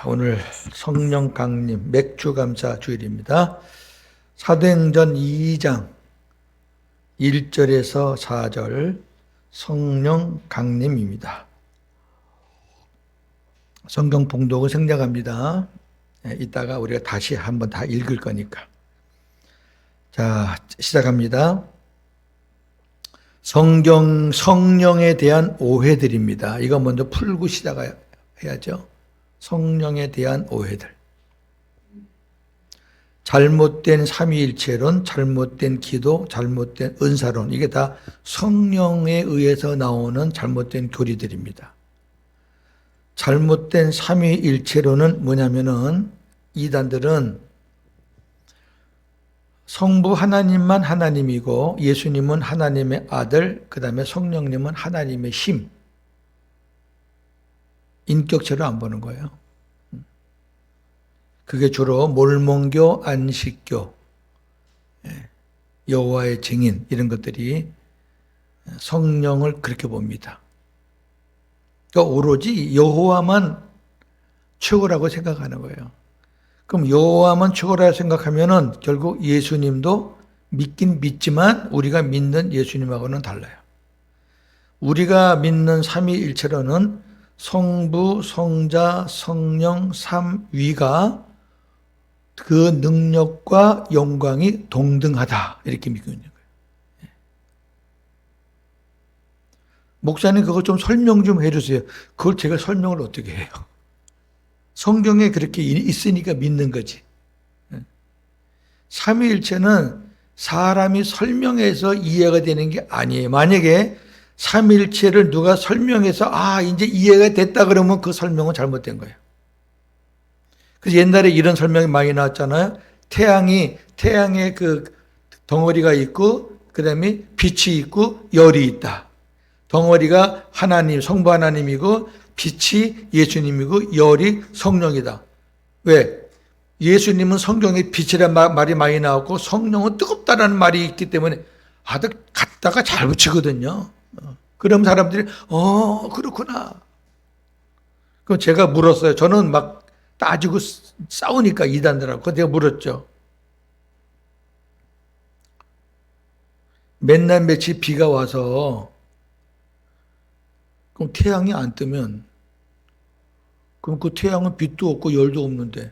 오늘 성령 강림 맥주 감사 주일입니다. 사도행전 2장 1절에서 4절 성령 강림입니다. 성경 봉독을 생략합니다. 이따가 우리가 다시 한번 다 읽을 거니까. 자, 시작합니다. 성령에 대한 오해들입니다. 이거 먼저 풀고 시작해야죠. 성령에 대한 오해들. 잘못된 삼위일체론, 잘못된 기도, 잘못된 은사론. 이게 다 성령에 의해서 나오는 잘못된 교리들입니다. 잘못된 삼위일체론은 뭐냐면은 이단들은 성부 하나님만 하나님이고 예수님은 하나님의 아들, 그 다음에 성령님은 하나님의 힘. 인격체로 안 보는 거예요. 그게 주로 몰몬교, 안식교, 여호와의 증인 이런 것들이 성령을 그렇게 봅니다. 그러니까 오로지 여호와만 최고라고 생각하는 거예요. 그럼 여호와만 최고라고 생각하면은 결국 예수님도 믿긴 믿지만 우리가 믿는 예수님하고는 달라요. 우리가 믿는 삼위일체로는 성부, 성자, 성령, 삼위가 그 능력과 영광이 동등하다 이렇게 믿고 있는 거예요. 목사님 그거 좀 설명 좀 해주세요. 그걸 제가 설명을 어떻게 해요? 성경에 그렇게 있으니까 믿는 거지. 삼위일체는 사람이 설명해서 이해가 되는 게 아니에요. 만약에 삼위일체를 누가 설명해서 이제 이해가 됐다 그러면 그 설명은 잘못된 거예요. 그래서 옛날에 이런 설명이 많이 나왔잖아요. 태양에 그 덩어리가 있고 그 다음에 빛이 있고 열이 있다. 덩어리가 하나님, 성부 하나님이고 빛이 예수님이고 열이 성령이다. 왜? 예수님은 성경에 빛이라는 말이 많이 나왔고 성령은 뜨겁다라는 말이 있기 때문에 아들 갖다가 잘 붙이거든요. 그럼 사람들이 그렇구나. 그럼 제가 물었어요. 저는 막 따지고 싸우니까 이단들하고 내가 물었죠. 맨날 며칠 비가 와서 그럼 태양이 안 뜨면 그럼 그 태양은 빛도 없고 열도 없는데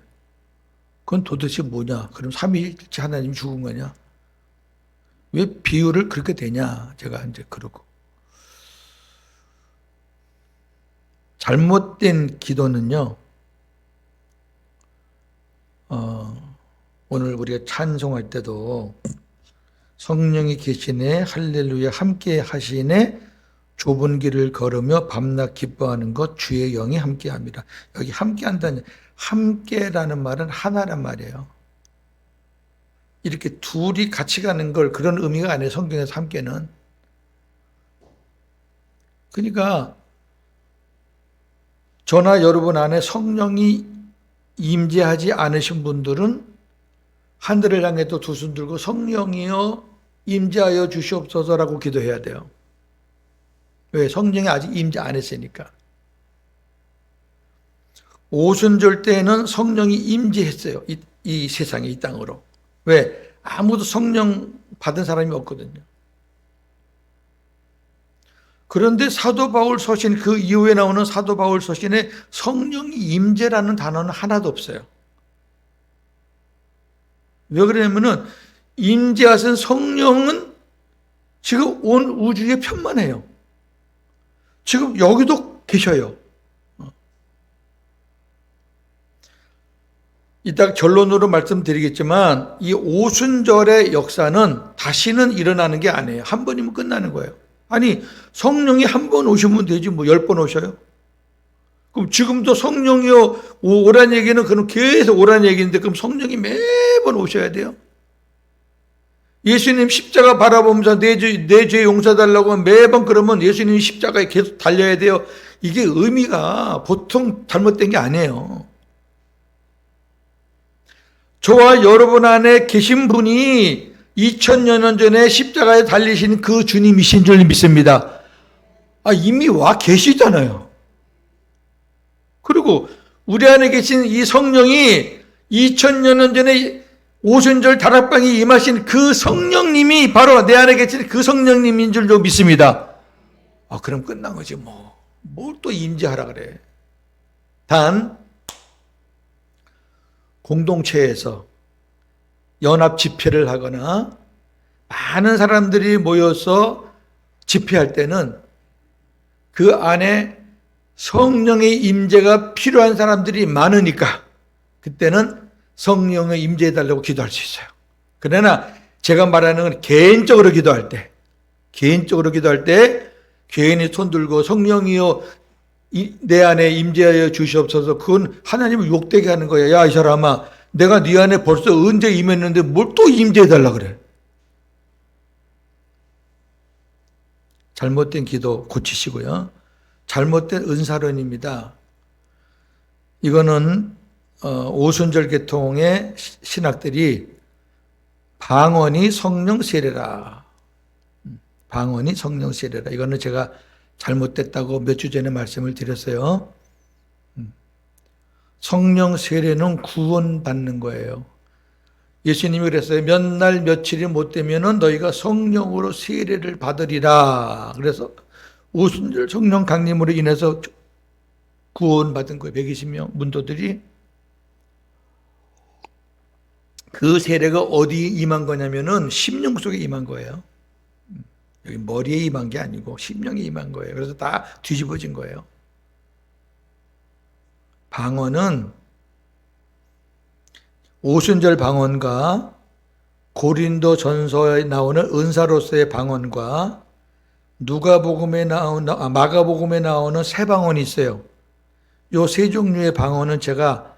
그건 도대체 뭐냐? 그럼 삼위일체 하나님이 죽은 거냐? 왜 비유를 그렇게 되냐? 제가 이제 그러고. 잘못된 기도는요, 오늘 우리가 찬송할 때도 성령이 계시네, 할렐루야, 함께 하시네, 좁은 길을 걸으며 밤낮 기뻐하는 것 주의 영이 함께합니다. 여기 함께한다는, 함께라는 말은 하나란 말이에요. 이렇게 둘이 같이 가는 걸 그런 의미가 아니에요. 성경에서 함께는. 그러니까 저나 여러분 안에 성령이 임재하지 않으신 분들은 하늘을 향해 또 두 손 들고 성령이여 임재하여 주시옵소서라고 기도해야 돼요. 왜? 성령이 아직 임재 안 했으니까. 오순절 때에는 성령이 임재했어요. 이 세상에, 이 땅으로. 왜? 아무도 성령 받은 사람이 없거든요. 그런데 사도 바울 서신, 그 이후에 나오는 사도 바울 서신에 성령이 임재라는 단어는 하나도 없어요. 왜 그러냐면은 임재하신 성령은 지금 온 우주에 편만해요. 지금 여기도 계셔요. 이따 결론으로 말씀드리겠지만 이 오순절의 역사는 다시는 일어나는 게 아니에요. 한 번이면 끝나는 거예요. 아니 성령이 한 번 오시면 되지 뭐 10번 오셔요? 그럼 지금도 성령이요 오란 얘기는 그럼 계속 오란 얘기인데 그럼 성령이 매번 오셔야 돼요? 예수님 십자가 바라보면서 내 죄 용서달라고 매번 그러면 예수님 십자가에 계속 달려야 돼요? 이게 의미가 보통 잘못된 게 아니에요. 저와 여러분 안에 계신 분이 2000여 년 전에 십자가에 달리신 그 주님이신 줄 믿습니다. 이미 와 계시잖아요. 그리고 우리 안에 계신 이 성령이 2000년 전에 오순절 다락방에 임하신 그 성령님이 바로 내 안에 계신 그 성령님인 줄로 믿습니다. 그럼 끝난 거지 뭐. 뭘 또 임재하라 그래. 단 공동체에서 연합 집회를 하거나 많은 사람들이 모여서 집회할 때는 그 안에 성령의 임재가 필요한 사람들이 많으니까 그때는 성령의 임재해달라고 기도할 수 있어요. 그러나 제가 말하는 건 개인적으로 기도할 때 개인이 손 들고 성령이여 내 안에 임재하여 주시옵소서. 그건 하나님을 욕되게 하는 거야. 야, 이 사람아, 내가 네 안에 벌써 언제 임했는데 뭘 또 임재해달라 그래. 잘못된 기도 고치시고요. 잘못된 은사론입니다. 이거는 오순절 계통의 신학들이 방언이 성령 세례라. 방언이 성령 세례라. 이거는 제가 잘못됐다고 몇 주 전에 말씀을 드렸어요. 성령 세례는 구원받는 거예요. 예수님이 그랬어요. 몇 날 며칠이 못 되면은 너희가 성령으로 세례를 받으리라. 그래서 오순절 성령 강림으로 인해서 구원받은 거예요. 120명 문도들이. 그 세례가 어디에 임한 거냐면은 심령 속에 임한 거예요. 여기 머리에 임한 게 아니고 심령에 임한 거예요. 그래서 다 뒤집어진 거예요. 방언은 오순절 방언과 고린도 전서에 나오는 은사로서의 방언과 마가복음에 나오는 새 방언이 있어요. 이 세 종류의 방언은 제가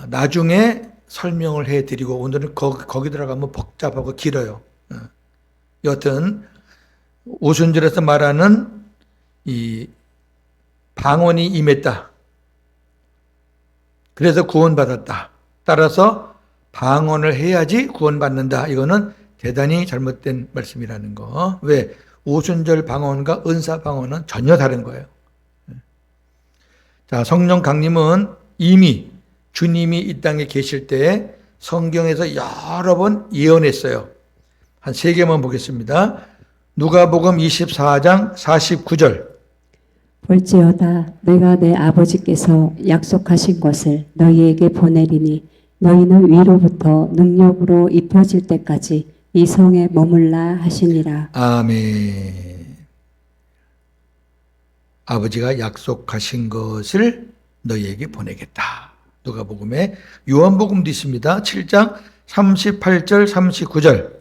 나중에 설명을 해드리고 오늘은 거기 들어가면 복잡하고 길어요. 여튼 오순절에서 말하는 이 방언이 임했다. 그래서 구원받았다. 따라서 방언을 해야지 구원받는다. 이거는 대단히 잘못된 말씀이라는 거. 왜? 오순절 방언과 은사 방언은 전혀 다른 거예요. 자, 성령 강림은 이미 주님이 이 땅에 계실 때 성경에서 여러 번 예언했어요. 한 3개만 보겠습니다. 누가복음 24장 49절. 볼지어다 내가 내 아버지께서 약속하신 것을 너희에게 보내리니 너희는 위로부터 능력으로 입혀질 때까지 이 성에 머물라 하시니라. 아멘. 아버지가 약속하신 것을 너희에게 보내겠다. 누가복음에 요한복음도 있습니다. 7장 38절 39절.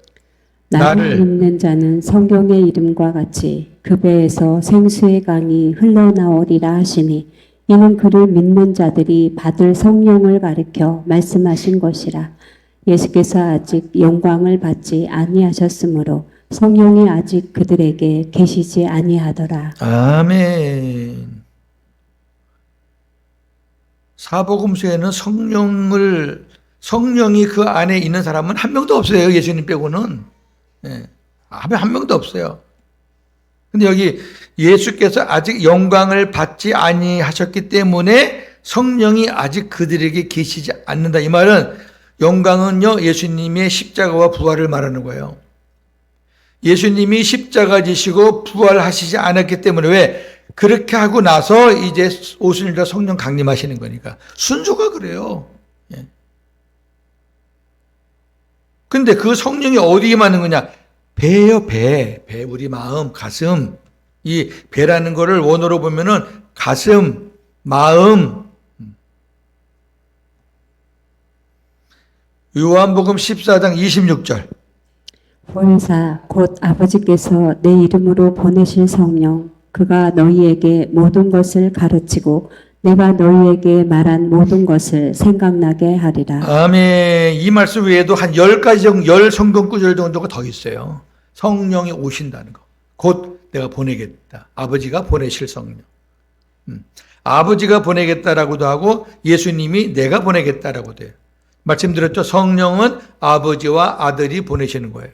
나를 믿는 자는 성경의 이름과 같이 그 배에서 생수의 강이 흘러나오리라 하시니 이는 그를 믿는 자들이 받을 성령을 가리켜 말씀하신 것이라. 예수께서 아직 영광을 받지 아니하셨으므로 성령이 아직 그들에게 계시지 아니하더라. 아멘. 사복음서에는 성령이 그 안에 있는 사람은 한 명도 없어요. 예수님 빼고는. 한 명도 없어요. 근데 여기 예수께서 아직 영광을 받지 아니하셨기 때문에 성령이 아직 그들에게 계시지 않는다. 이 말은 영광은요, 예수님의 십자가와 부활을 말하는 거예요. 예수님이 십자가 지시고 부활하시지 않았기 때문에 왜? 그렇게 하고 나서 이제 오순절 성령 강림하시는 거니까. 순서가 그래요. 근데 그 성령이 어디에 임하는 거냐? 배예요, 배. 우리 마음, 가슴. 이 배라는 거를 원어로 보면은 가슴, 마음. 요한복음 14장 26절. 보혜사 곧 아버지께서 내 이름으로 보내실 성령 그가 너희에게 모든 것을 가르치고 내가 너희에게 말한 모든 것을 생각나게 하리라. 아멘. 이 말씀 외에도 한 10가지 정도, 10성경 구절 정도가 더 있어요. 성령이 오신다는 거. 곧 내가 보내겠다. 아버지가 보내실 성령. 아버지가 보내겠다라고도 하고 예수님이 내가 보내겠다라고도 해요. 말씀드렸죠. 성령은 아버지와 아들이 보내시는 거예요.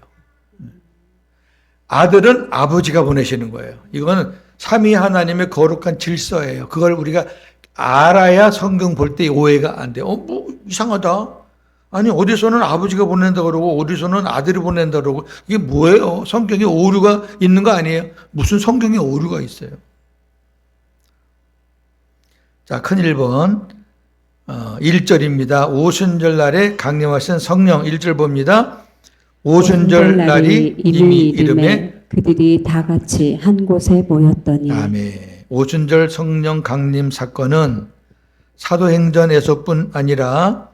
아들은 아버지가 보내시는 거예요. 이거는 삼위 하나님의 거룩한 질서예요. 그걸 우리가 알아야 성경 볼 때 오해가 안 돼. 뭐 이상하다. 아니 어디서는 아버지가 보낸다 그러고 어디서는 아들이 보낸다 그러고 이게 뭐예요? 성경에 오류가 있는 거 아니에요? 무슨 성경에 오류가 있어요? 자, 큰 1번 1절입니다. 오순절 날에 강림하신 성령 1절 봅니다. 오순절 날이 이미 이름에 그들이 다 같이 한 곳에 모였더니. 아멘. 오순절 성령 강림 사건은 사도행전에서뿐 아니라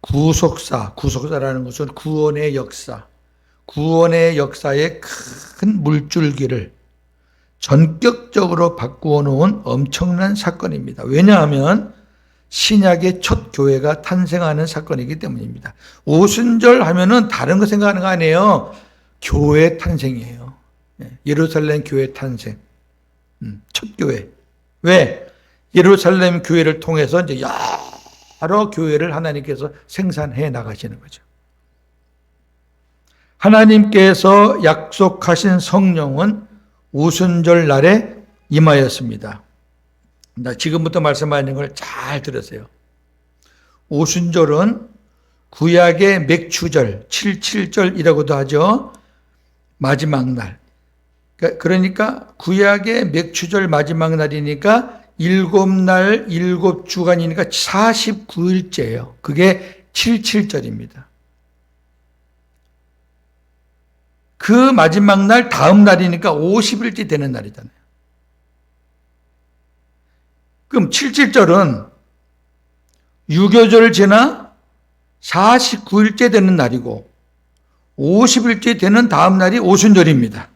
구속사라는 것은 구원의 역사의 큰 물줄기를 전격적으로 바꾸어 놓은 엄청난 사건입니다. 왜냐하면 신약의 첫 교회가 탄생하는 사건이기 때문입니다. 오순절 하면은 다른 거 생각하는 거 아니에요. 교회 탄생이에요. 예루살렘 교회 탄생. 첫 교회. 왜? 예루살렘 교회를 통해서 이제 여러 교회를 하나님께서 생산해 나가시는 거죠. 하나님께서 약속하신 성령은 오순절 날에 임하였습니다. 지금부터 말씀하는 걸 잘 들으세요. 오순절은 구약의 맥추절, 77절이라고도 하죠. 마지막 날. 그러니까 구약의 맥추절 마지막 날이니까 7날 7주간이니까 49일째예요. 그게 77절입니다. 그 마지막 날 다음 날이니까 50일째 되는 날이잖아요. 그럼 77절은 유교절 지나 49일째 되는 날이고 50일째 되는 다음 날이 오순절입니다.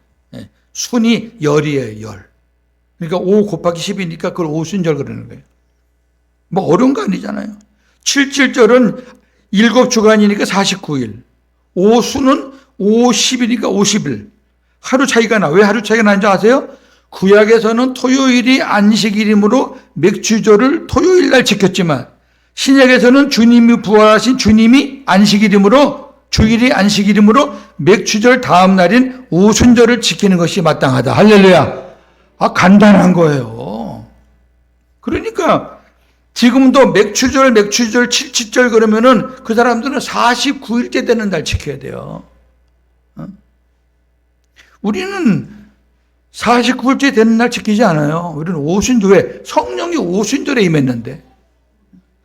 순이 열이에요, 열. 그러니까 5 곱하기 10이니까 그걸 오순절 그러는 거예요. 뭐 어려운 거 아니잖아요. 77절은 7주간이니까 49일. 오수는 50이니까 50일. 하루 차이가 나. 왜 하루 차이가 나는지 아세요? 구약에서는 토요일이 안식일이므로 맥주절을 토요일 날 지켰지만 신약에서는 주님이 부활하신 주님이 안식일이므로 주일이 안식일이므로 맥주절 다음 날인 오순절을 지키는 것이 마땅하다. 할렐루야. 간단한 거예요. 그러니까 지금도 맥추절 77절 그러면은 그 사람들은 49일째 되는 날 지켜야 돼요. 우리는 49일째 되는 날 지키지 않아요. 우리는 오순절에 성령이 오순절에 임했는데.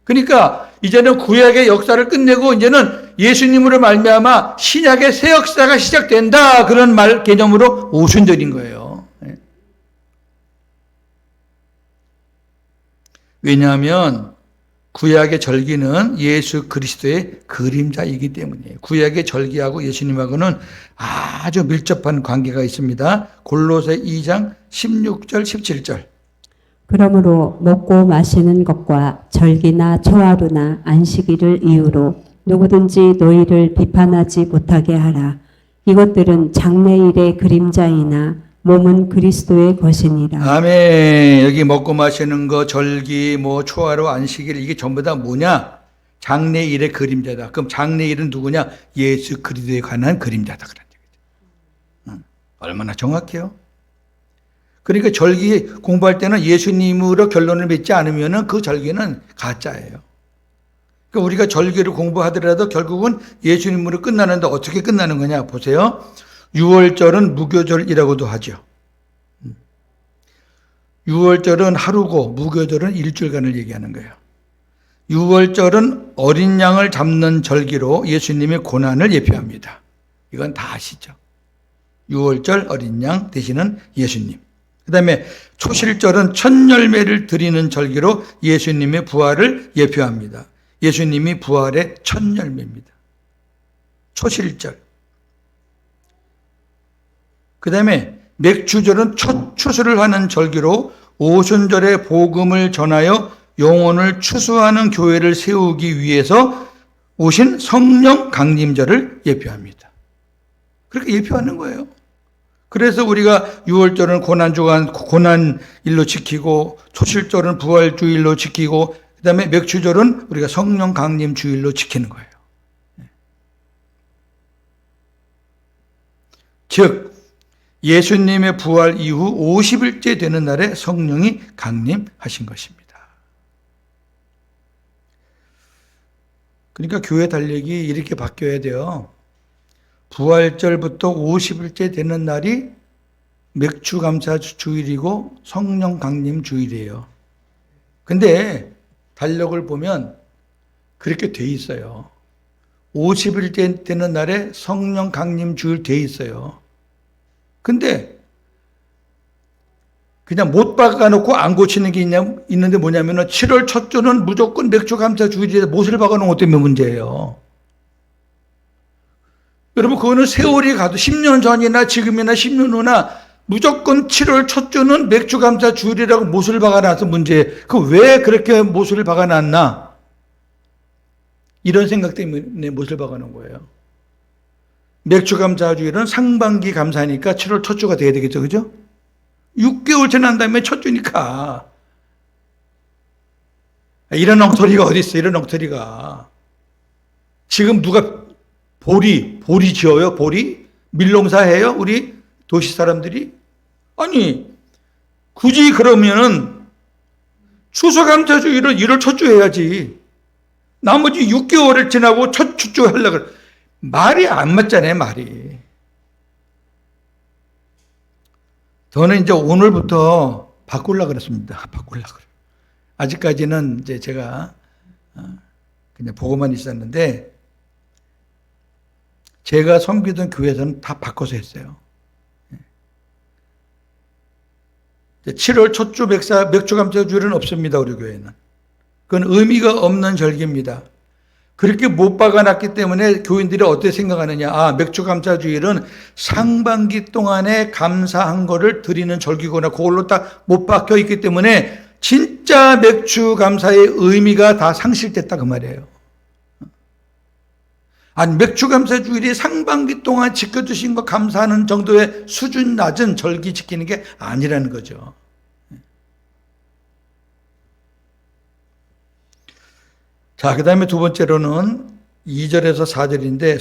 그러니까 이제는 구약의 역사를 끝내고 이제는 예수님으로 말미암아 신약의 새 역사가 시작된다. 그런 말 개념으로 오순절인 거예요. 왜냐하면 구약의 절기는 예수 그리스도의 그림자이기 때문이에요. 구약의 절기하고 예수님하고는 아주 밀접한 관계가 있습니다. 골로새 2장 16절 17절. 그러므로 먹고 마시는 것과 절기나 초하루나 안식일을 이유로 누구든지 너희를 비판하지 못하게 하라. 이것들은 장래일의 그림자이나 몸은 그리스도의 것이니라. 아멘. 여기 먹고 마시는 거, 절기, 초하루, 안식일 이게 전부 다 뭐냐? 장래일의 그림자다. 그럼 장래일은 누구냐? 예수 그리스도에 관한 그림자다. 그런 얘기죠. 얼마나 정확해요? 그러니까 절기 공부할 때는 예수님으로 결론을 맺지 않으면 그 절기는 가짜예요. 그러니까 우리가 절기를 공부하더라도 결국은 예수님으로 끝나는데 어떻게 끝나는 거냐? 보세요. 6월절은 무교절이라고도 하죠. 6월절은 하루고 무교절은 일주일간을 얘기하는 거예요. 6월절은 어린 양을 잡는 절기로 예수님의 고난을 예표합니다. 이건 다 아시죠. 6월절 어린 양 되시는 예수님. 그 다음에 초실절은 첫 열매를 드리는 절기로 예수님의 부활을 예표합니다. 예수님이 부활의 첫 열매입니다. 초실절. 그 다음에 맥주절은 첫 추수를 하는 절기로 오순절에 복음을 전하여 영혼을 추수하는 교회를 세우기 위해서 오신 성령 강림절을 예표합니다. 그렇게 예표하는 거예요. 그래서 우리가 6월절은 고난주간, 고난일로 지키고 초실절은 부활주일로 지키고 그 다음에 맥주절은 우리가 성령 강림주일로 지키는 거예요. 즉 예수님의 부활 이후 50일째 되는 날에 성령이 강림하신 것입니다. 그러니까 교회 달력이 이렇게 바뀌어야 돼요. 부활절부터 50일째 되는 날이 맥주감사 주일이고 성령 강림 주일이에요. 근데 달력을 보면 그렇게 돼 있어요. 50일째 되는 날에 성령 강림 주일 돼 있어요. 근데 그냥 못 박아놓고 안 고치는 게 있는데 뭐냐면은 7월 첫 주는 무조건 맥주감사 주일에 못을 박아놓은 것 때문에 문제예요. 여러분, 그거는 세월이 가도 10년 전이나 지금이나 10년 후나 무조건 7월 첫 주는 맥주감사 주일이라고 못을 박아놔서 문제예요. 그 왜 그렇게 못을 박아놨나? 이런 생각 때문에 못을 박아놓은 거예요. 맥주감사 주일은 상반기 감사니까 7월 첫 주가 돼야 되겠죠, 그죠? 6개월 지난 다음에 첫 주니까. 이런 엉터리가 어디 있어, 이런 엉터리가. 지금 누가 보리 지어요? 보리? 밀농사 해요? 우리 도시 사람들이? 아니, 굳이 그러면은 추수감사주일은 1월 첫 주 해야지. 나머지 6개월을 지나고 첫 주 하려고 그래. 말이 안 맞잖아요, 말이. 저는 이제 오늘부터 바꾸려고 그랬습니다. 바꾸려고 그래요. 아직까지는 이제 제가 그냥 보고만 있었는데, 제가 섬기던 교회에서는 다 바꿔서 했어요. 7월 첫 주 맥주감사 주일은 없습니다, 우리 교회는. 그건 의미가 없는 절기입니다. 그렇게 못 박아놨기 때문에 교인들이 어떻게 생각하느냐. 아, 맥주감사 주일은 상반기 동안에 감사한 거를 드리는 절기구나. 그걸로 딱 못 박혀 있기 때문에 진짜 맥주감사의 의미가 다 상실됐다, 그 말이에요. 아니, 맥주감사 주일이 상반기 동안 지켜주신 거 감사하는 정도의 수준 낮은 절기 지키는 게 아니라는 거죠. 자, 그 다음에 두 번째로는 2절에서 4절인데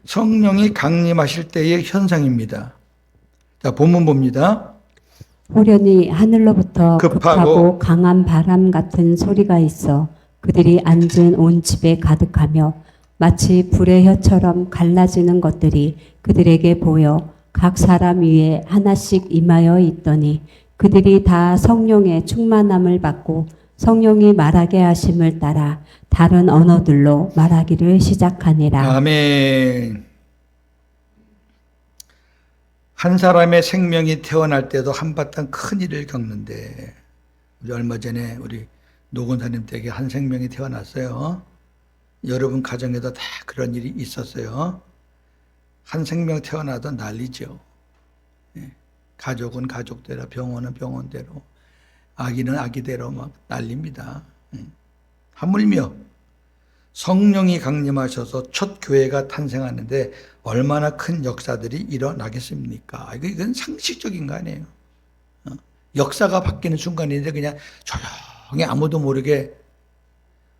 성령이 강림하실 때의 현상입니다. 자, 본문 봅니다. 호련히 하늘로부터 급하고 강한 바람 같은 소리가 있어 그들이 앉은 온 집에 가득하며 마치 불의 혀처럼 갈라지는 것들이 그들에게 보여 각 사람 위에 하나씩 임하여 있더니 그들이 다 성령의 충만함을 받고 성령이 말하게 하심을 따라 다른 언어들로 말하기를 시작하니라. 아멘. 한 사람의 생명이 태어날 때도 한바탕 큰 일을 겪는데, 우리 얼마 전에 우리 노건사님 댁에 한 생명이 태어났어요. 여러분 가정에도 다 그런 일이 있었어요. 한 생명 태어나도 난리죠. 가족은 가족대로, 병원은 병원대로, 아기는 아기대로 막 난립니다. 하물며 성령이 강림하셔서 첫 교회가 탄생하는데 얼마나 큰 역사들이 일어나겠습니까? 이건 상식적인 거 아니에요. 역사가 바뀌는 순간인데 그냥 조용히 아무도 모르게,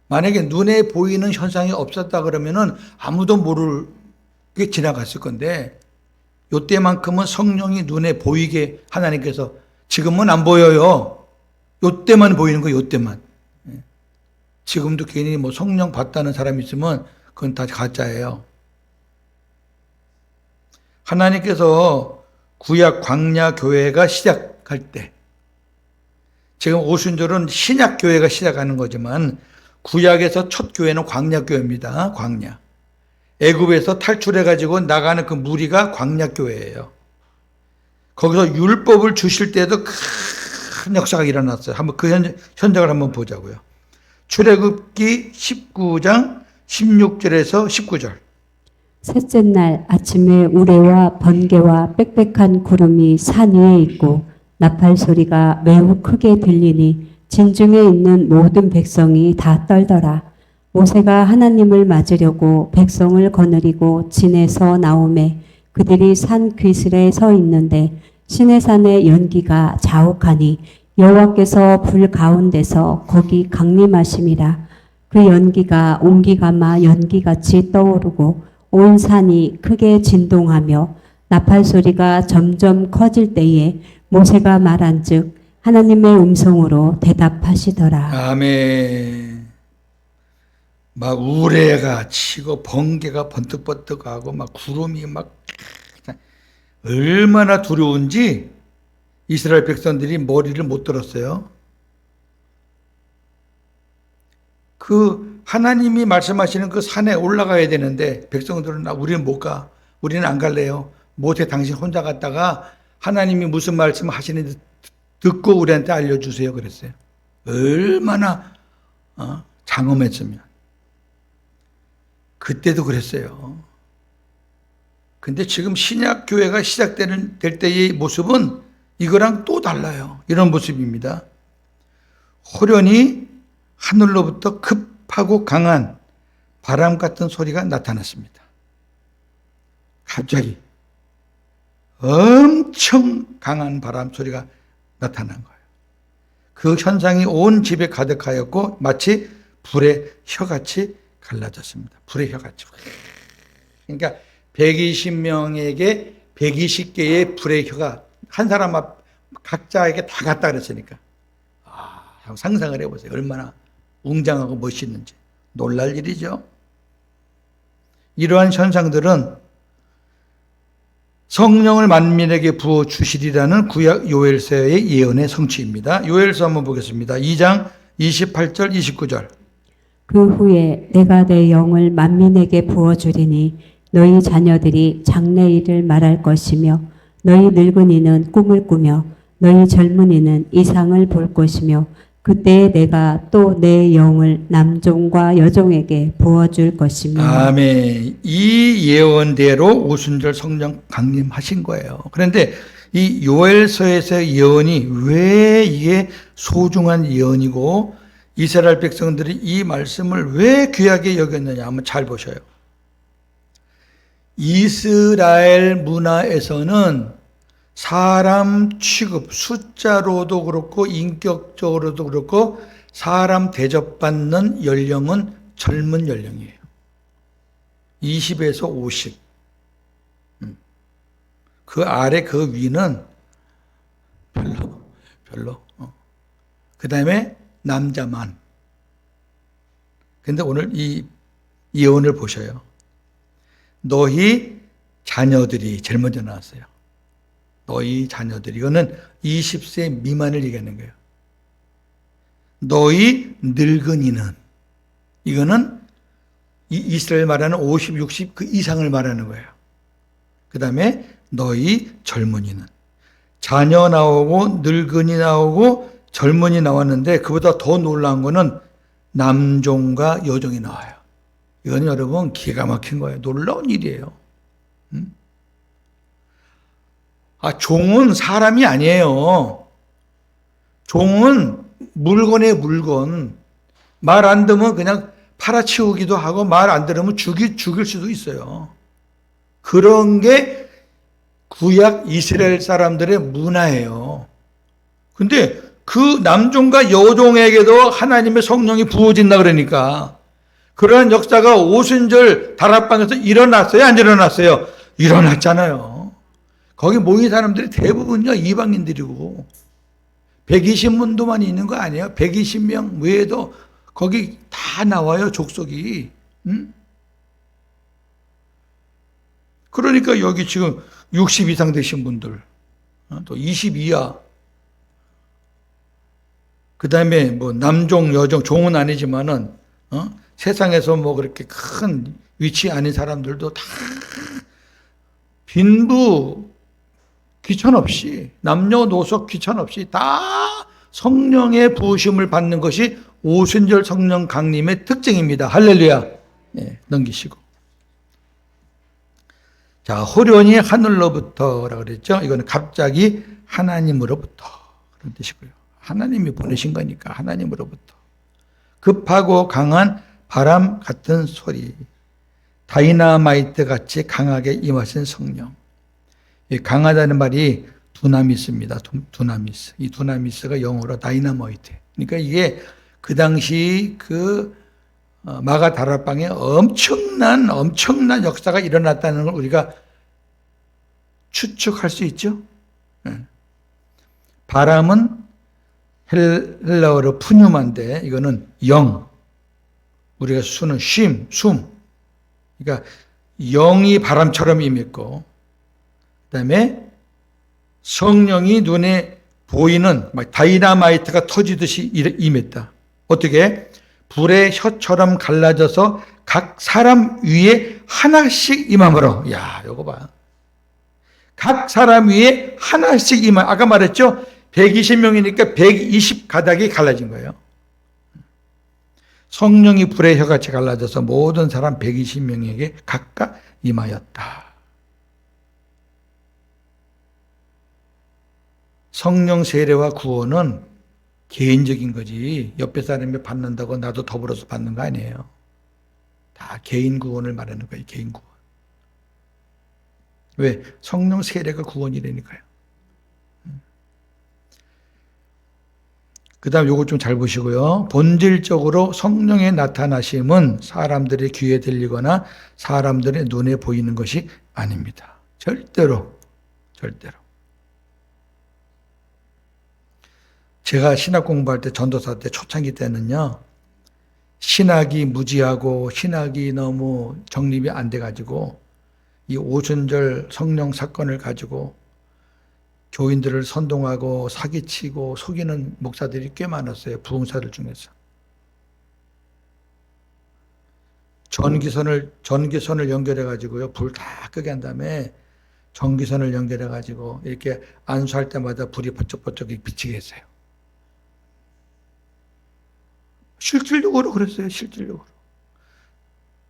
만약에 눈에 보이는 현상이 없었다 그러면은 아무도 모르게 지나갔을 건데, 요때만큼은 성령이 눈에 보이게 하나님께서, 지금은 안 보여요. 요때만 보이는 거예요, 요때만. 지금도 괜히 뭐 성령 받다는 사람이 있으면 그건 다 가짜예요. 하나님께서 구약 광야 교회가 시작할 때, 지금 오순절은 신약 교회가 시작하는 거지만 구약에서 첫 교회는 광야 교회입니다. 광야. 애굽에서 탈출해 가지고 나가는 그 무리가 광야 교회예요. 거기서 율법을 주실 때도 큰 역사가 일어났어요. 한번 그 현장을 한번 보자고요. 출애굽기 19장 16절에서 19절. 셋째 날 아침에 우레와 번개와 빽빽한 구름이 산 위에 있고 나팔 소리가 매우 크게 들리니 진중에 있는 모든 백성이 다 떨더라. 모세가 하나님을 맞으려고 백성을 거느리고 진에서 나오매 그들이 산 귀슬에 서 있는데 시내산의 연기가 자욱하니 여호와께서 불 가운데서 거기 강림하심이라. 그 연기가 옹기가마 연기같이 떠오르고 온 산이 크게 진동하며 나팔 소리가 점점 커질 때에 모세가 말한즉 하나님의 음성으로 대답하시더라. 아멘. 막 우레가 치고 번개가 번뜩번뜩하고 막 구름이 막 얼마나 두려운지 이스라엘 백성들이 머리를 못 들었어요. 그 하나님이 말씀하시는 그 산에 올라가야 되는데 백성들은 우리는 못 가. 우리는 안 갈래요. 모세 당신 혼자 갔다가 하나님이 무슨 말씀 하시는지 듣고 우리한테 알려주세요. 그랬어요. 얼마나 장엄했으면. 그때도 그랬어요. 근데 지금 신약 교회가 될 때의 모습은 이거랑 또 달라요. 이런 모습입니다. 호련히 하늘로부터 급하고 강한 바람 같은 소리가 나타났습니다. 갑자기 엄청 강한 바람 소리가 나타난 거예요. 그 현상이 온 집에 가득하였고 마치 불의 혀같이 갈라졌습니다. 불의 혀같이. 그러니까 120명에게 120개의 불의 혀가 한 사람 앞 각자에게 다 갔다 그랬으니까 상상을 해보세요. 얼마나 웅장하고 멋있는지. 놀랄 일이죠. 이러한 현상들은 성령을 만민에게 부어 주시리라는 구약 요엘서의 예언의 성취입니다. 요엘서 한번 보겠습니다. 2장 28절 29절. 그 후에 내가 내 영을 만민에게 부어주리니 너희 자녀들이 장래일을 말할 것이며 너희 늙은이는 꿈을 꾸며 너희 젊은이는 이상을 볼 것이며 그때에 내가 또 내 영을 남종과 여종에게 부어줄 것이며. 아멘. 이 예언대로 오순절 성령 강림하신 거예요. 그런데 이 요엘서에서의 예언이 왜 이게 소중한 예언이고 이스라엘 백성들이 이 말씀을 왜 귀하게 여겼느냐 한번 잘 보셔요. 이스라엘 문화에서는 사람 취급, 숫자로도 그렇고 인격적으로도 그렇고 사람 대접받는 연령은 젊은 연령이에요. 20에서 50. 그 아래 그 위는 별로. 그 다음에 남자만. 근데 오늘 이 예언을 보셔요. 너희 자녀들이 제일 먼저 나왔어요. 너희 자녀들이. 이거는 20세 미만을 얘기하는 거예요. 너희 늙은이는. 이거는 이스라엘 말하는 50, 60 그 이상을 말하는 거예요. 그 다음에 너희 젊은이는. 자녀 나오고 늙은이 나오고 젊은이 나왔는데 그보다 더 놀라운 거는 남종과 여종이 나와요. 이건 여러분 기가 막힌 거예요. 놀라운 일이에요. 종은 사람이 아니에요. 종은 물건의 물건. 말 안 듣으면 그냥 팔아치우기도 하고 말 안 들으면 죽일 수도 있어요. 그런 게 구약 이스라엘 사람들의 문화예요. 근데 그 남종과 여종에게도 하나님의 성령이 부어진다 그러니까 그러한 역사가 오순절 다락방에서 일어났어요? 안 일어났어요? 일어났잖아요. 거기 모인 사람들이 대부분요 이방인들이고 120문도만 있는 거 아니에요? 120명 외에도 거기 다 나와요, 족속이. 그러니까 여기 지금 60 이상 되신 분들, 또 20 이하, 그 다음에 뭐 남종, 여종, 종은 아니지만은, 세상에서 뭐 그렇게 큰 위치 아닌 사람들도 다 빈부 귀천 없이, 남녀노소 귀천 없이 다 성령의 부으심을 받는 것이 오순절 성령 강림의 특징입니다. 할렐루야. 네, 넘기시고. 자, 호련히 하늘로부터라고 그랬죠. 이거는 갑자기 하나님으로부터 그런 뜻이고요. 하나님이 보내신 거니까 하나님으로부터. 급하고 강한 바람 같은 소리. 다이나마이트 같이 강하게 임하신 성령. 이 강하다는 말이 두나미스입니다. 두나미스. 이 두나미스가 영어로 다이나마이트. 그러니까 이게 그 당시 그 마가 다락방에 엄청난 역사가 일어났다는 걸 우리가 추측할 수 있죠. 바람은 헬라어로 푸뉴마인데 이거는 영, 우리가 수는 숨. 그러니까 영이 바람처럼 임했고, 그다음에 성령이 눈에 보이는 막 다이나마이트가 터지듯이 임했다. 어떻게? 불의 혀처럼 갈라져서 각 사람 위에 하나씩 임함으로. 야, 요거 봐. 각 사람 위에 하나씩 임함. 아까 말했죠? 120명이니까 120 가닥이 갈라진 거예요. 성령이 불의 혀같이 갈라져서 모든 사람 120명에게 각각 임하였다. 성령 세례와 구원은 개인적인 거지 옆에 사람이 받는다고 나도 더불어서 받는 거 아니에요. 다 개인 구원을 말하는 거예요. 개인 구원. 왜? 성령 세례가 구원이라니까요. 그 다음 요거 좀 잘 보시고요. 본질적으로 성령의 나타나심은 사람들의 귀에 들리거나 사람들의 눈에 보이는 것이 아닙니다. 절대로. 제가 신학 공부할 때 전도사 때 초창기 때는요. 신학이 무지하고 신학이 너무 정립이 안 돼가지고 이 오순절 성령 사건을 가지고 교인들을 선동하고 사기치고 속이는 목사들이 꽤 많았어요. 부흥사들 중에서. 전기선을 연결해가지고요. 불 다 끄게 한 다음에 전기선을 연결해가지고 이렇게 안수할 때마다 불이 번쩍번쩍 비치게 했어요. 실질적으로 그랬어요. 실질적으로.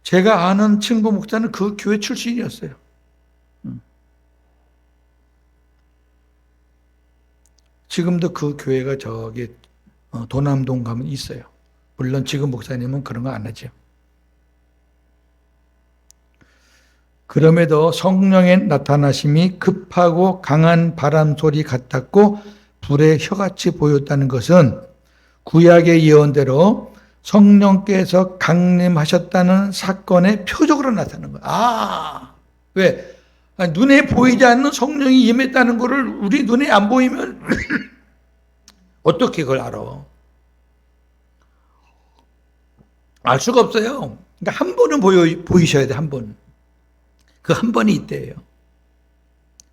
제가 아는 친구 목사는 그 교회 출신이었어요. 지금도 그 교회가 저기 도남동 가면 있어요. 물론 지금 목사님은 그런 거 안 하죠. 그럼에도 성령의 나타나심이 급하고 강한 바람 소리 같았고 불의 혀같이 보였다는 것은 구약의 예언대로 성령께서 강림하셨다는 사건의 표적으로 나타나는 거야. 왜? 눈에 보이지 않는 성령이 임했다는 것을 우리 눈에 안 보이면 어떻게 그걸 알아? 알 수가 없어요. 그러니까 한 번은 보이셔야 돼, 한 번. 그 한 번이 있대요.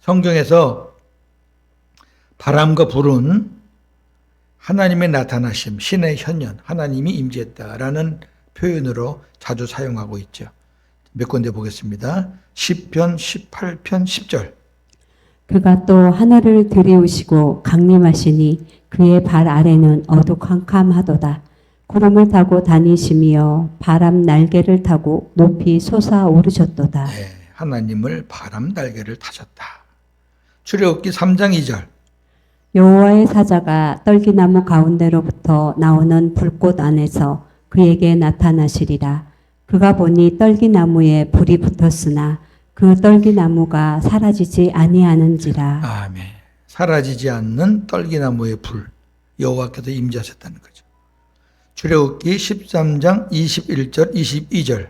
성경에서 바람과 불은 하나님의 나타나심, 신의 현현, 하나님이 임재했다라는 표현으로 자주 사용하고 있죠. 몇 군데 보겠습니다. 10편, 18편, 10절. 그가 또 하늘을 들이우시고 강림하시니 그의 발 아래는 어두컴컴하도다. 구름을 타고 다니시며 바람 날개를 타고 높이 솟아오르셨도다. 네, 하나님을 바람 날개를 타셨다. 출애굽기 3장 2절. 여호와의 사자가 떨기나무 가운데로부터 나오는 불꽃 안에서 그에게 나타나시리라. 그가 보니 떨기나무에 불이 붙었으나 그 떨기나무가 사라지지 아니하는지라. 아멘. 사라지지 않는 떨기나무의 불. 여호와께서 임재하셨다는 거죠. 출애굽기 13장 21절 22절.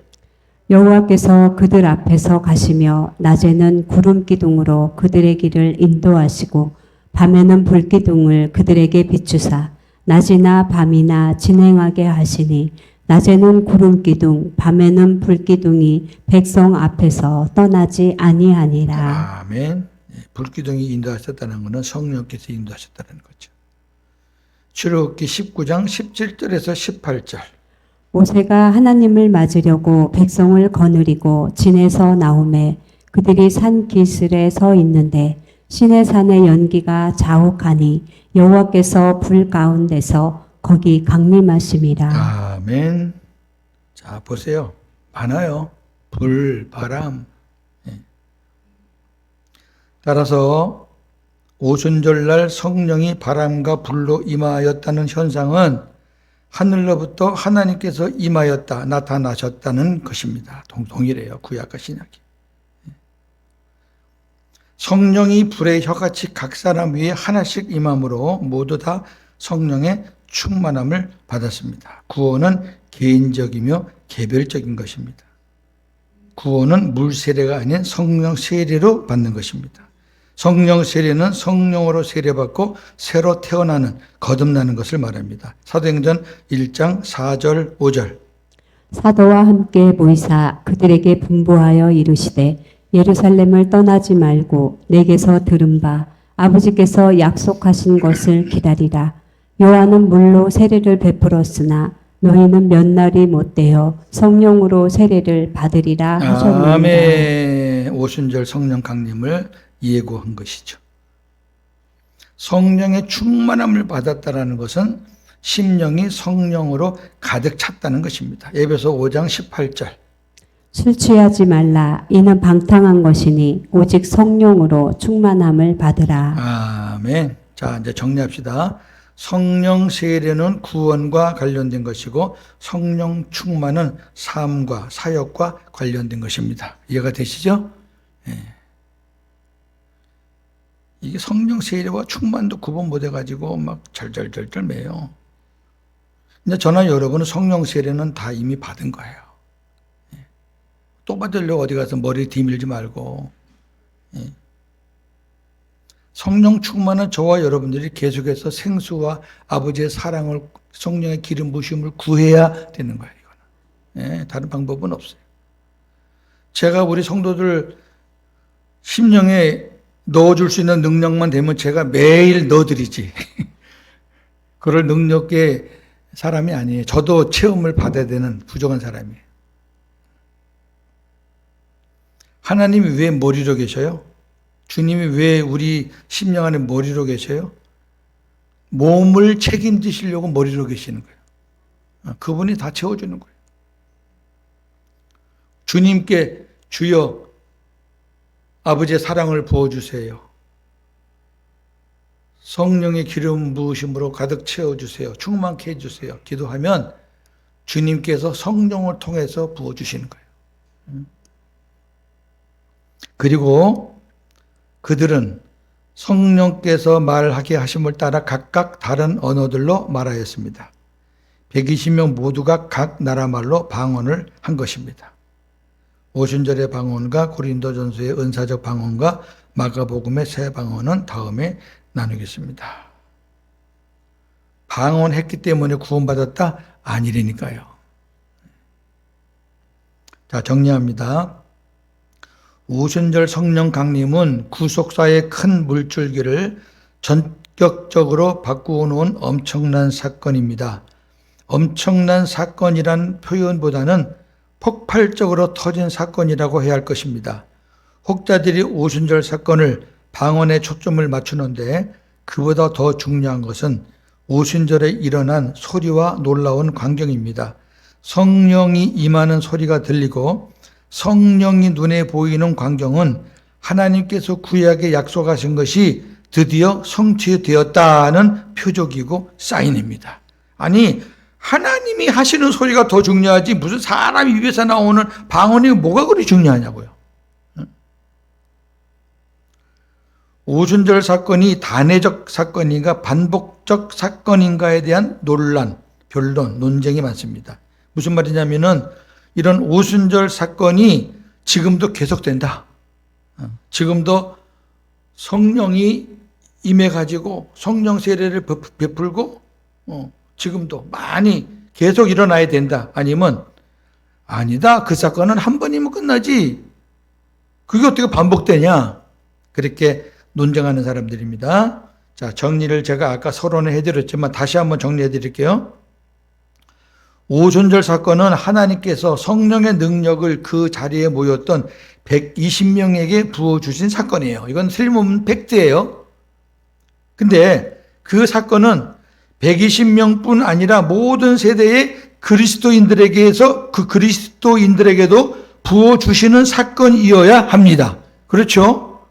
여호와께서 그들 앞에서 가시며 낮에는 구름 기둥으로 그들의 길을 인도하시고 밤에는 불기둥을 그들에게 비추사 낮이나 밤이나 진행하게 하시니 낮에는 구름 기둥 밤에는 불기둥이 백성 앞에서 떠나지 아니하니라. 아멘. 불기둥이 인도하셨다는 것은 성령께서 인도하셨다는 거죠. 출애굽기 19장 17절에서 18절. 모세가 하나님을 맞으려고 백성을 거느리고 진에서 나오매 그들이 산 기슭에 서 있는데 시내산의 연기가 자욱하니 여호와께서 불 가운데서 거기 강림하심이라. 아멘. 자, 보세요. 많아요. 불, 바람. 따라서 오순절날 성령이 바람과 불로 임하였다는 현상은 하늘로부터 하나님께서 임하였다, 나타나셨다는 것입니다. 동일해요. 구약과 신약이. 성령이 불의 혀같이 각 사람 위에 하나씩 임함으로 모두 다 성령의 충만함을 받았습니다. 구원은 개인적이며 개별적인 것입니다. 구원은 물 세례가 아닌 성령 세례로 받는 것입니다. 성령 세례는 성령으로 세례받고 새로 태어나는, 거듭나는 것을 말합니다. 사도행전 1장 4절 5절. 사도와 함께 모이사 그들에게 분부하여 이르시되 예루살렘을 떠나지 말고 내게서 들은 바 아버지께서 약속하신 것을 기다리라. 요한은 물로 세례를 베풀었으나 너희는 몇 날이 못되어 성령으로 세례를 받으리라 하셨느니라. 아멘. 오순절 성령 강림을 예고한 것이죠. 성령의 충만함을 받았다라는 것은 심령이 성령으로 가득 찼다는 것입니다. 에베소 5장 18절. 술 취하지 말라. 이는 방탕한 것이니 오직 성령으로 충만함을 받으라. 아멘. 자, 이제 정리합시다. 성령 세례는 구원과 관련된 것이고 성령 충만은 삶과 사역과 관련된 것입니다. 이해가 되시죠? 예. 이게 성령 세례와 충만도 구분 못 해가지고 막 절절절절 매요. 근데 저나 여러분은 성령 세례는 다 이미 받은 거예요. 예. 또 받으려고 어디 가서 머리 뒤밀지 말고. 예. 성령 충만은 저와 여러분들이 계속해서 생수와 아버지의 사랑을, 성령의 기름 부심을 구해야 되는 거예요. 이거는. 예, 다른 방법은 없어요. 제가 우리 성도들 심령에 넣어줄 수 있는 능력만 되면 제가 매일 넣어드리지. 그럴 능력의 사람이 아니에요. 저도 체험을 받아야 되는 부족한 사람이에요. 하나님이 왜 머리로 계셔요? 주님이 왜 우리 심령 안에 머리로 계셔요? 몸을 책임지시려고 머리로 계시는 거예요. 그분이 다 채워주는 거예요. 주님께 주여 아버지의 사랑을 부어주세요. 성령의 기름 부으심으로 가득 채워주세요. 충만케 해주세요. 기도하면 주님께서 성령을 통해서 부어주시는 거예요. 그리고 그들은 성령께서 말하게 하심을 따라 각각 다른 언어들로 말하였습니다. 120명 모두가 각 나라 말로 방언을 한 것입니다. 오순절의 방언과 고린도전서의 은사적 방언과 마가복음의 새 방언은 다음에 나누겠습니다. 방언했기 때문에 구원받았다? 아니라니까요. 자, 정리합니다. 오순절 성령 강림은 구속사의 큰 물줄기를 전격적으로 바꾸어 놓은 엄청난 사건입니다. 엄청난 사건이란 표현보다는 폭발적으로 터진 사건이라고 해야 할 것입니다. 혹자들이 오순절 사건을 방언에 초점을 맞추는데 그보다 더 중요한 것은 오순절에 일어난 소리와 놀라운 광경입니다. 성령이 임하는 소리가 들리고 성령이 눈에 보이는 광경은 하나님께서 구약에 약속하신 것이 드디어 성취되었다는 표적이고 사인입니다. 아니, 하나님이 하시는 소리가 더 중요하지 무슨 사람 입에서 나오는 방언이 뭐가 그리 중요하냐고요. 오순절 사건이 단회적 사건인가 반복적 사건인가에 대한 논란, 변론, 논쟁이 많습니다. 무슨 말이냐면은 이런 오순절 사건이 지금도 계속된다. 지금도 성령이 임해가지고 성령 세례를 베풀고 지금도 많이 계속 일어나야 된다. 아니면 아니다. 그 사건은 한 번이면 끝나지. 그게 어떻게 반복되냐. 그렇게 논쟁하는 사람들입니다. 자, 정리를 제가 아까 서론에 해드렸지만 다시 한번 정리해 드릴게요. 오순절 사건은 하나님께서 성령의 능력을 그 자리에 모였던 120명에게 부어주신 사건이에요. 이건 틀림없는 팩트예요. 근데 그 사건은 120명뿐 아니라 모든 세대의 그리스도인들에게서 그 그리스도인들에게도 부어주시는 사건이어야 합니다. 그렇죠?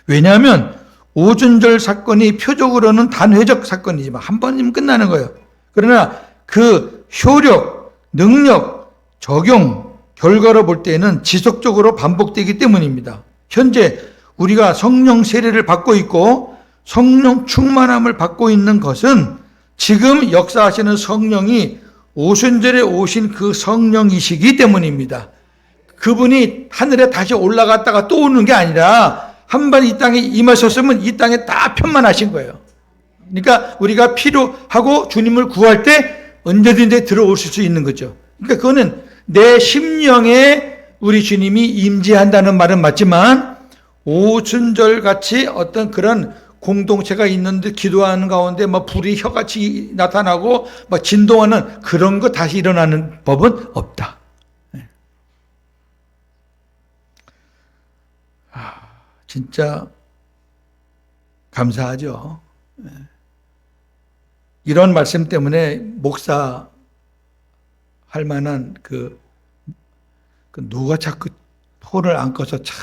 왜냐하면 오순절 사건이 표적으로는 단회적 사건이지만 한 번이면 끝나는 거예요. 그러나 그 효력, 능력, 적용, 결과로 볼 때는 지속적으로 반복되기 때문입니다. 현재 우리가 성령 세례를 받고 있고 성령 충만함을 받고 있는 것은 지금 역사하시는 성령이 오순절에 오신 그 성령이시기 때문입니다. 그분이 하늘에 다시 올라갔다가 또 오는 게 아니라 한 번 이 땅에 임하셨으면 이 땅에 다 편만하신 거예요. 그러니까 우리가 필요하고 주님을 구할 때 언제든지 들어오실 수 있는 거죠. 그러니까 그거는 내 심령에 우리 주님이 임재한다는 말은 맞지만 오순절 같이 어떤 그런 공동체가 있는데 기도하는 가운데 막 불이 혀같이 나타나고 막 진동하는 그런 거 다시 일어나는 법은 없다. 진짜 감사하죠. 이런 말씀 때문에 목사 할 만한 그 누가 자꾸 폰을 안 꺼서 참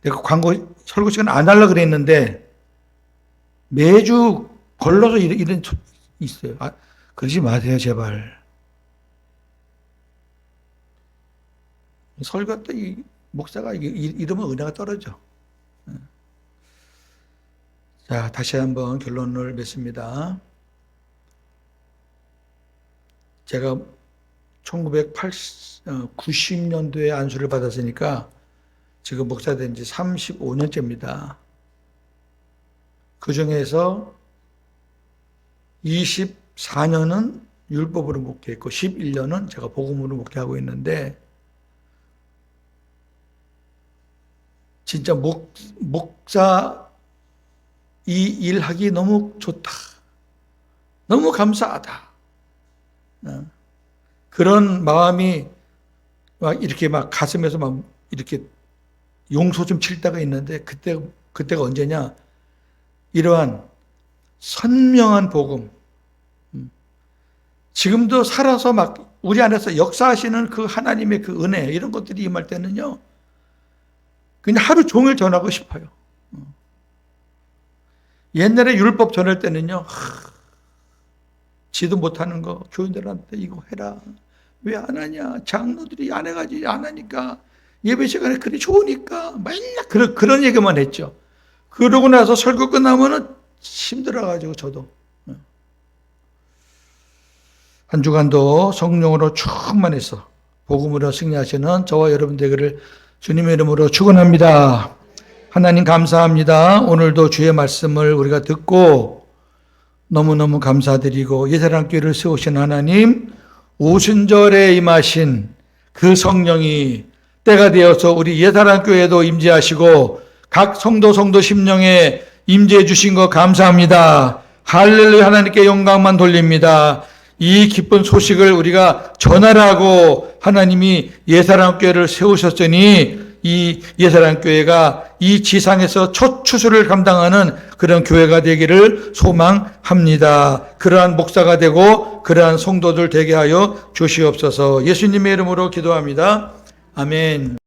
내가 광고 설교 시간 안 하려고 그랬는데 매주 걸러서 이런 있어요. 그러지 마세요, 제발. 설교 때 이 목사가 이러면 은혜가 떨어져. 자, 다시 한번 결론을 맺습니다. 제가 1990년도에 안수를 받았으니까 지금 목사 된 지 35년째입니다. 그 중에서 24년은 율법으로 목회했고 11년은 제가 복음으로 목회하고 있는데 진짜 목사 이 일하기 너무 좋다. 너무 감사하다. 그런 마음이 막 이렇게 막 가슴에서 막 이렇게 용소 좀 칠 때가 있는데 그때가 언제냐? 이러한 선명한 복음. 지금도 살아서 막 우리 안에서 역사하시는 그 하나님의 그 은혜 이런 것들이 임할 때는요. 그냥 하루 종일 전하고 싶어요. 옛날에 율법 전할 때는요. 지도 못하는 거 교인들한테 이거 해라. 왜 안 하냐? 장로들이 안 해가지고 안 하니까 예배 시간에 그리 좋으니까 맨날 그런 얘기만 했죠. 그러고 나서 설교 끝나면은 힘들어가지고 저도 한 주간도 성령으로 충만해서 복음으로 승리하시는 저와 여러분 되기를 주님의 이름으로 축원합니다. 하나님 감사합니다. 오늘도 주의 말씀을 우리가 듣고 너무너무 감사드리고 예사랑교회를 세우신 하나님 오순절에 임하신 그 성령이 때가 되어서 우리 예사랑교회에도 임재하시고 각 성도 심령에 임재해 주신 것 감사합니다. 할렐루야. 하나님께 영광만 돌립니다. 이 기쁜 소식을 우리가 전하라고 하나님이 예사랑교회를 세우셨으니 이 예사랑교회가 이 지상에서 첫 추수를 감당하는 그런 교회가 되기를 소망합니다. 그러한 목사가 되고 그러한 성도들 되게 하여 주시옵소서. 예수님의 이름으로 기도합니다. 아멘.